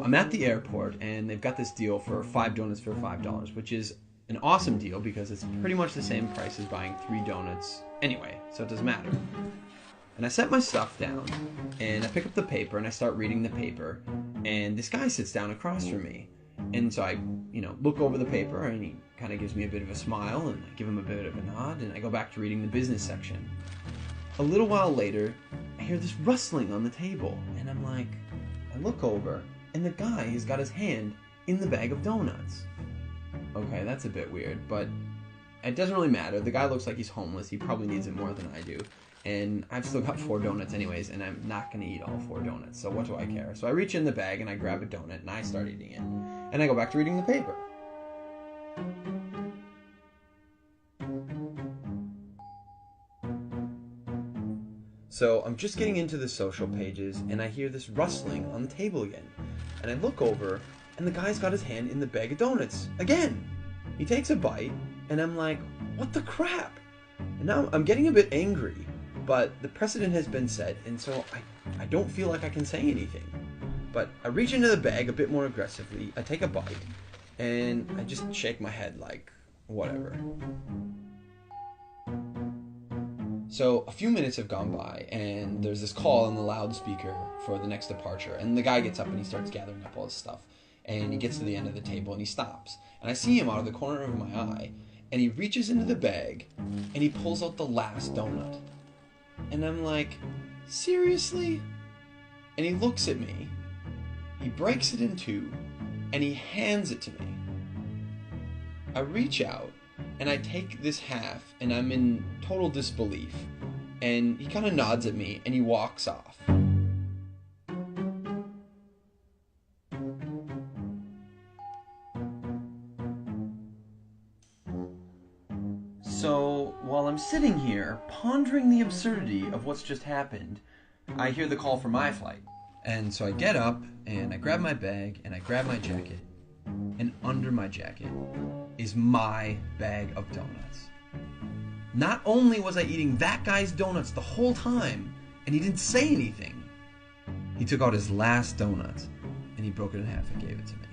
So I'm at the airport, and they've got this deal for 5 donuts for $5, which is an awesome deal because it's pretty much the same price as buying 3 donuts anyway, so it doesn't matter. And I set my stuff down, and I pick up the paper, and I start reading the paper, and this guy sits down across from me. And so I, look over the paper, and he kind of gives me a bit of a smile, and I give him a bit of a nod, and I go back to reading the business section. A little while later, I hear this rustling on the table, and I look over, and the guy has got his hand in the bag of donuts. Okay, that's a bit weird, but it doesn't really matter. The guy looks like he's homeless. He probably needs it more than I do. And I've still got 4 donuts anyways, and I'm not going to eat all 4 donuts, so what do I care? So I reach in the bag, and I grab a donut, and I start eating it. And I go back to reading the paper. So I'm just getting into the social pages, and I hear this rustling on the table again. And I look over, and the guy's got his hand in the bag of donuts again. He takes a bite, and I'm like, what the crap? And now I'm getting a bit angry, but the precedent has been set, and so I don't feel like I can say anything. But I reach into the bag a bit more aggressively, I take a bite, and I just shake my head like, whatever. So a few minutes have gone by, and there's this call on the loudspeaker for the next departure, and the guy gets up and he starts gathering up all his stuff, and he gets to the end of the table and he stops, and I see him out of the corner of my eye, and he reaches into the bag and he pulls out the last donut, and I'm like, seriously? And he looks at me, he breaks it in 2, and he hands it to me. I reach out and I take this half, and I'm in total disbelief, and he kind of nods at me and he walks off. So while I'm sitting here pondering the absurdity of what's just happened, I hear the call for my flight. And so I get up and I grab my bag and I grab my jacket, and under my jacket is my bag of donuts. Not only was I eating that guy's donuts the whole time, and he didn't say anything, he took out his last donut and he broke it in half and gave it to me.